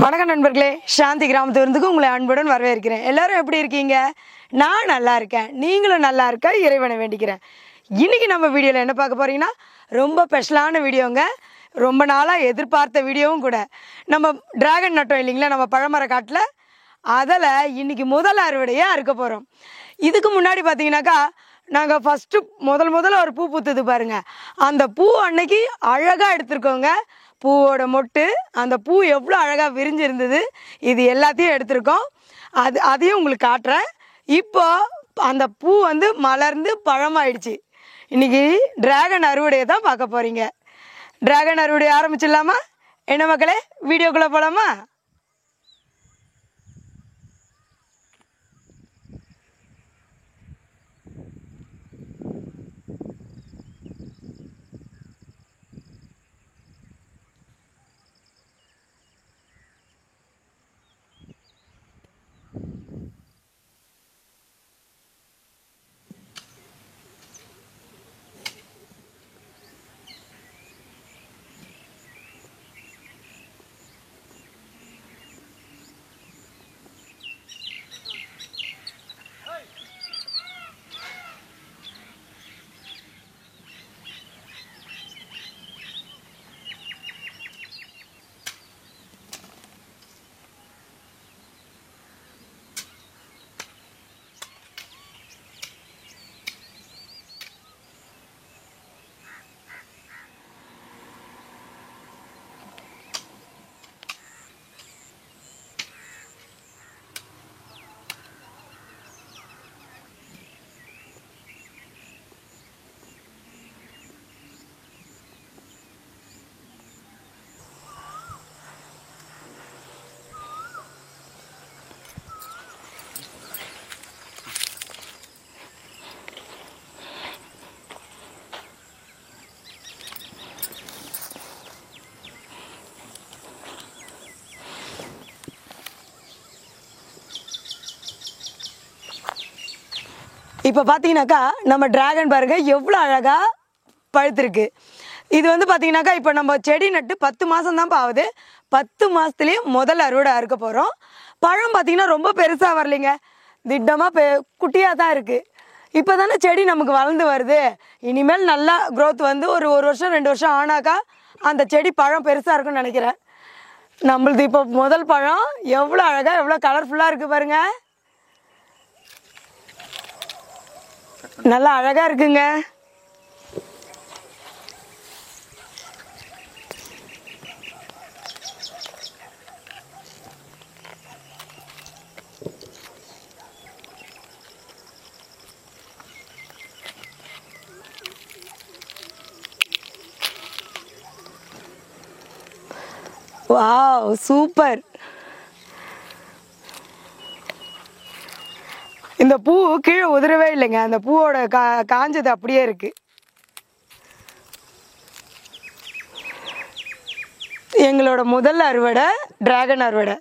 வணக்கம் நண்பர்களே, சாந்தி கிராமத்திலிருந்து உங்களை அன்புடன் வரவேற்கிறேன். எல்லாரும் எப்படி இருக்கீங்க? நான் நல்லா இருக்கேன். நீங்களும் நல்லா இருக்க இறைவனை வேண்டிக்கிறேன். இன்னைக்கு நம்ம வீடியோவில் என்ன பார்க்க போறீங்கன்னா, ரொம்ப ஸ்பெஷலான வீடியோங்க. ரொம்ப நாளாக எதிர்பார்த்த வீடியோவும் கூட. நம்ம டிராகன் நட்டோம் இல்லைங்களா, நம்ம பழமர காட்டில். அதில் இன்னைக்கு முதல் அறுவடையாக இருக்க போகிறோம். இதுக்கு முன்னாடி பார்த்தீங்கன்னாக்கா, நாங்கள் ஃபஸ்ட்டு முதல்ல ஒரு பூ பூத்துது பாருங்க. அந்த பூ அன்னைக்கு அழகாக எடுத்திருக்கோங்க. பூவோட மொட்டு, அந்த பூ எவ்வளோ அழகாக விரிஞ்சிருந்தது, இது எல்லாத்தையும் எடுத்திருக்கோம். அதையும் உங்களுக்கு காட்டுறேன். இப்போ அந்த பூ வந்து மலர்ந்து பழமாயிடுச்சு. இன்னைக்கு டிராகன் அறுவடையை தான் பார்க்க போறீங்க. டிராகன் அறுவடையை ஆரம்பிச்சிடலாமா? என்ன மக்களே, வீடியோக்குள்ளே போகலாமா? இப்போ பார்த்தீங்கன்னாக்கா, நம்ம டிராகன் பாருங்க எவ்வளோ அழகாக பழுத்திருக்கு. இது வந்து பார்த்தீங்கன்னாக்கா, இப்போ நம்ம செடி நட்டு 10 மாதம் தான் ஆகுது. 10 மாதத்துலேயே முதல் அறுவடை அறுக்க போகிறோம். பழம் பார்த்தீங்கன்னா ரொம்ப பெருசாக வரலைங்க, திட்டமாக குட்டியாக தான் இருக்குது. இப்போ தானே செடி நமக்கு வளர்ந்து வருது. இனிமேல் நல்லா க்ரோத் வந்து ஒரு வருஷம் 2 வருஷம் ஆனாக்கா அந்த செடி பழம் பெருசாக இருக்குன்னு நினைக்கிறேன். நம்மளது இப்போ முதல் பழம் எவ்வளோ அழகாக எவ்வளோ கலர்ஃபுல்லாக இருக்குது பாருங்க. நல்லா அழகா இருக்குங்க. Wow, super. இந்த பூ கீழே உதிரவே இல்லைங்க. அந்த பூவோட காஞ்சது அப்படியே இருக்கு. எங்களோட முதல் அறுவடை டிராகன் அறுவடை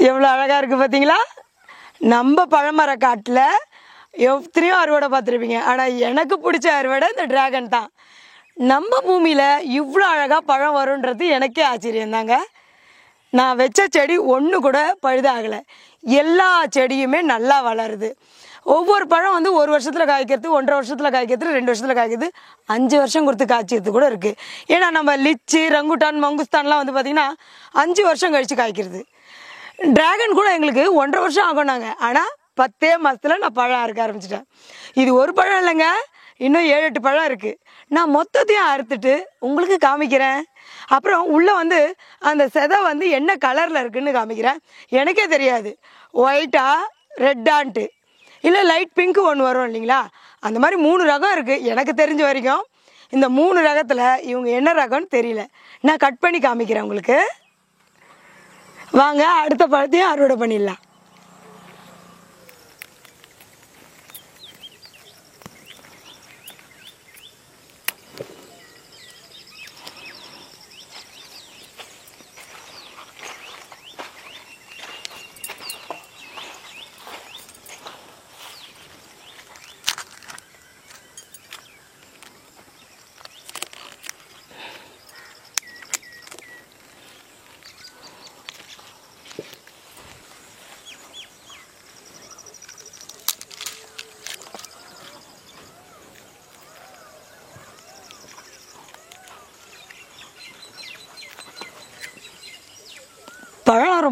எவ்வளோ அழகா இருக்கு பார்த்தீங்களா? நம்ம பழமர காட்டில் எத்தனையோ அறுவடை பார்த்துருப்பீங்க, ஆனால் எனக்கு பிடிச்ச அறுவடை இந்த டிராகன் தான். நம்ம பூமியில் இவ்வளோ அழகாக பழம் வரும்ன்றது எனக்கே ஆச்சரியம் தாங்க. நான் வச்ச செடி ஒன்று கூட பழுதாகலை. எல்லா செடியுமே நல்லா வளருது. ஒவ்வொரு பழம் வந்து 1 வருஷத்தில் காய்க்கிறது, 1.5 வருஷத்தில் காய்க்கிறது, 2 வருஷத்தில் காய்க்கிறது, 5 வருஷம் கொடுத்து காய்ச்சது கூட இருக்குது. ஏன்னா நம்ம லிச்சி, ரங்குட்டான், மங்குஸ்தான்லாம் வந்து பார்த்திங்கன்னா 5 வருஷம் கழித்து காய்க்கிறது. டிராகன் கூட எங்களுக்கு 1.5 வருஷம் ஆகும்னாங்க. ஆனால் 10 மாதத்தில் நான் பழம் அறுக்க ஆரம்பிச்சிட்டேன். இது ஒரு பழம் இல்லைங்க, இன்னும் 7-8 பழம் இருக்குது. நான் மொத்தத்தையும் அறுத்துட்டு உங்களுக்கு காமிக்கிறேன். அப்புறம் உள்ளே வந்து அந்த செதை வந்து என்ன கலரில் இருக்குதுன்னு காமிக்கிறேன். எனக்கே தெரியாது ஒயிட்டா ரெட்டான்ட்டு, இல்லை லைட் பிங்க்கு ஒன்று வரும் இல்லைங்களா, அந்த மாதிரி 3 ரகம் இருக்குது எனக்கு தெரிஞ்ச வரைக்கும். இந்த 3 ரகத்தில் இவங்க என்ன ரகம்னு தெரியல. நான் கட் பண்ணி காமிக்கிறேன் உங்களுக்கு. வாங்க அடுத்த பழத்தையும் அறுவடை பண்ணிடலாம்.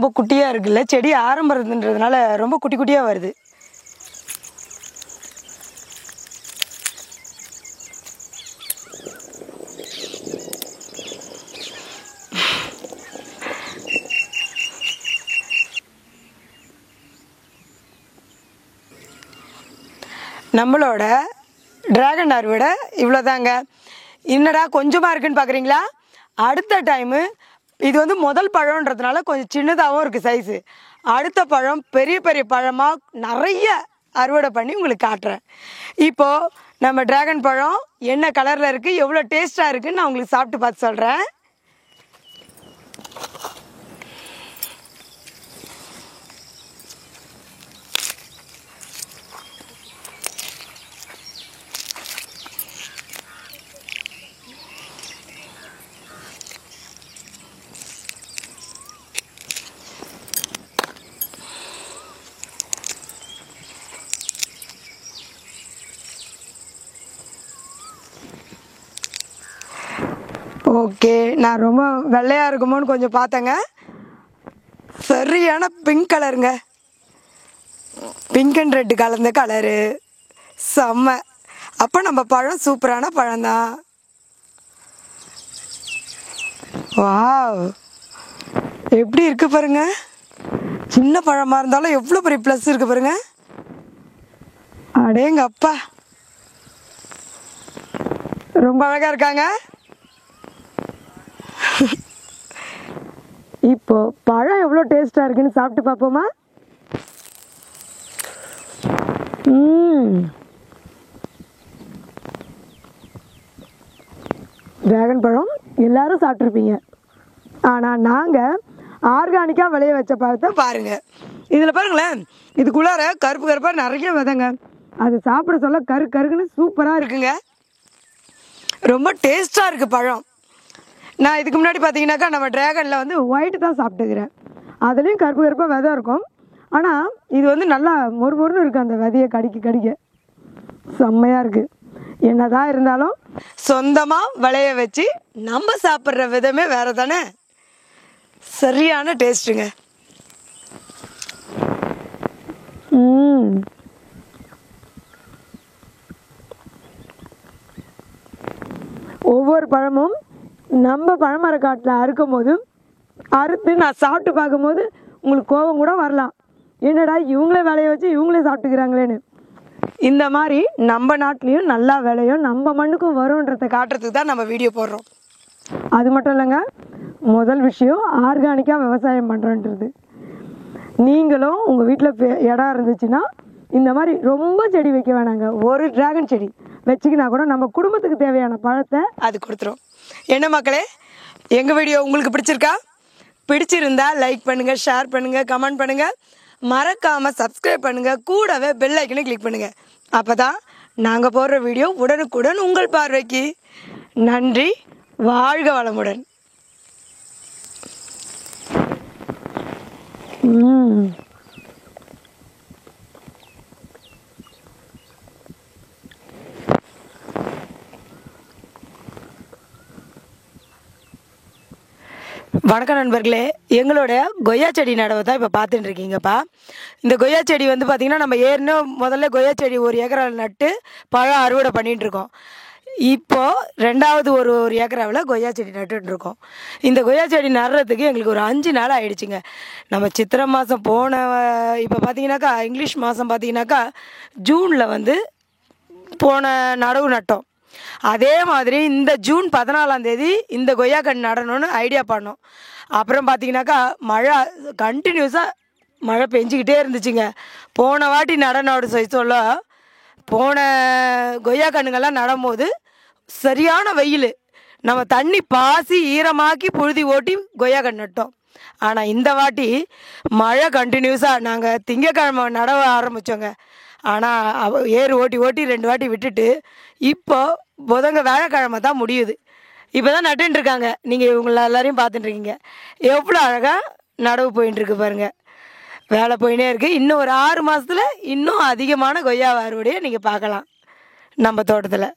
ரொம்ப குட்டியாக இருக்குல்ல, செடி ஆரம்பறதுன்றதுனால ரொம்ப குட்டி குட்டியாக வருது. நம்மளோட டிராகன் அறுவடை இவ்வளோதாங்க. என்னடா கொஞ்சமாக இருக்குன்னு பார்க்குறீங்களா? அடுத்த டைமு இது வந்து முதல் பழம்ன்றதுனால கொஞ்சம் சின்னதாகவும் இருக்குது சைஸு. அடுத்த பழம் பெரிய பெரிய பழமாக நிறைய அறுவடை பண்ணி உங்களுக்கு காட்டுறேன். இப்போது நம்ம டிராகன் பழம் என்ன கலரில் இருக்குது, எவ்வளோ டேஸ்ட்டாக இருக்குதுன்னு நான் உங்களுக்கு சாப்பிட்டு பார்த்து சொல்கிறேன். ஓகே, நான் ரொம்ப வெள்ளையாக இருக்குமோன்னு கொஞ்சம் பார்த்தேங்க. சரியான பிங்க் கலருங்க, பிங்க் அண்ட் ரெட்டு கலந்த கலரு, செம்ம. அப்போ நம்ம பழம் சூப்பரான பழம்தான். வாவ், எப்படி இருக்கு பாருங்க. சின்ன பழமாக இருந்தாலும் எவ்வளோ பெரிய ப்ளஸ் இருக்கு பாருங்க. அடேங்க அப்பா, ரொம்ப அழகாக இருக்காங்க. இப்போ பழம் எவ்வளோ டேஸ்டாக இருக்குன்னு சாப்பிட்டு பார்ப்போமா? டிராகன் பழம் எல்லாரும் சாப்பிட்ருப்பீங்க. ஆனால் நாங்கள் ஆர்கானிக்காக விளைய வச்ச பழத்தை பாருங்கள். இதில் பாருங்களேன், இதுக்குள்ளார கருப்பு கருப்பாக நிறைய விதைங்க. அது சாப்பிட சொல்ல கருக்குன்னு சூப்பராக இருக்குங்க. ரொம்ப டேஸ்ட்டாக இருக்குது பழம். நான் இதுக்கு முன்னாடி பார்த்தீங்கன்னாக்கா நம்ம டிராகனில் வந்து ஒயிட்டு தான் சாப்பிட்டுக்கிறேன். அதுலேயும் கருப்பு கருப்பாக விதை இருக்கும். ஆனால் இது வந்து நல்லா மொறுமொறுன்னு இருக்குது. அந்த விதையை கடிக்க செம்மையாக இருக்குது. என்னதான் இருந்தாலும் சொந்தமாக விளைய வச்சு நம்ம சாப்பிட்ற விதமே வேறு தானே. சரியான டேஸ்ட்டுங்க. ஒவ்வொரு பழமும் நம்ம பழமரக்காட்டில் அறுக்கும் போது அறுத்து நான் சாப்பிட்டு பார்க்கும்போது உங்களுக்கு கோபம் கூட வரலாம், என்னடா இவங்களே விளைய வச்சு இவங்களே சாப்பிட்டுக்கிறாங்களேன்னு. இந்த மாதிரி நம்ம நாட்டிலையும் நல்லா விளையும், நம்ம மண்ணுக்கும் வரும்ன்றதை காட்டுறதுக்கு தான் நம்ம வீடியோ போடுறோம். அது மட்டும் இல்லைங்க, முதல் விஷயம் ஆர்கானிக்காக விவசாயம் பண்ணுறோன்றது. நீங்களும் உங்கள் வீட்டில் இடம் இருந்துச்சுன்னா இந்த மாதிரி ரொம்ப செடி வைக்க வேணாங்க. ஒரு டிராகன் செடி வச்சுக்கினா கூட நம்ம குடும்பத்துக்கு தேவையான பழத்தை அது கொடுத்துரும். என்ன மக்களே, எங்கள் வீடியோ உங்களுக்கு பிடிச்சிருக்கா? பிடிச்சிருந்தா லைக் பண்ணுங்கள், ஷேர் பண்ணுங்கள், கமெண்ட் பண்ணுங்கள், மறக்காமல் சப்ஸ்கிரைப் பண்ணுங்கள், கூடவே பெல் ஐக்கனை கிளிக் பண்ணுங்கள். அப்போ தான் நாங்கள் போடுற வீடியோ உடனுக்குடன் உங்கள் பார்வைக்கு. நன்றி, வாழ்க வளமுடன். வணக்கம் நண்பர்களே, எங்களோட கொய்யா செடி நடவை தான் இப்போ பார்த்துட்டு இருக்கீங்கப்பா. இந்த கொய்யா செடி வந்து பார்த்திங்கன்னா நம்ம முதல்ல கொய்யா செடி 1 ஏக்கராவில் நட்டு பழம் அறுவடை பண்ணிகிட்ருக்கோம். இப்போது ரெண்டாவது ஒரு ஏக்கராவில் கொய்யா செடி நட்டுருக்கோம். இந்த கொய்யா செடி நடுறதுக்கு எங்களுக்கு ஒரு 5 நாள் ஆகிடுச்சிங்க. நம்ம சித்திரை மாதம் இப்போ பார்த்திங்கனாக்கா இங்கிலீஷ் மாதம் பார்த்திங்கனாக்கா ஜூனில் வந்து நடவு நட்டோம். அதே மாதிரி இந்த ஜூன் 14ஆம் தேதி இந்த கொய்யாக்கன்று நடணும்னு ஐடியா பண்ணோம். அப்புறம் பார்த்தீங்கன்னாக்கா மழை கண்டினியூஸாக மழை பெஞ்சிக்கிட்டே இருந்துச்சுங்க. போன வாட்டி சொல்ல போன கொய்யாக்கன்றுங்கள்லாம் நடும்போது சரியான வெயில், நம்ம தண்ணி பாசி ஈரமாக்கி புழுதி ஓட்டி கொய்யாக்கன்று நட்டோம். ஆனால் இந்த வாட்டி மழை கண்டினியூஸாக நாங்கள் திங்கக்கிழமை நடவ ஆரம்பித்தோங்க. ஆனால் ஏறு ஓட்டி 2 வாட்டி விட்டுட்டு இப்போ வியாழக்கிழமை தான் முடியுது. இப்போ தான் நட்டுருக்காங்க. நீங்கள் இவங்கள எல்லாரையும் பார்த்துட்டுருக்கீங்க. எவ்வளோ அழகாக நடவு போயின்ட்டுருக்கு பாருங்கள். வேலை போயினே இருக்குது. இன்னும் ஒரு 6 மாதத்தில் இன்னும் அதிகமான கொய்யா அறுவடையை நீங்கள் பார்க்கலாம் நம்ம தோட்டத்தில்.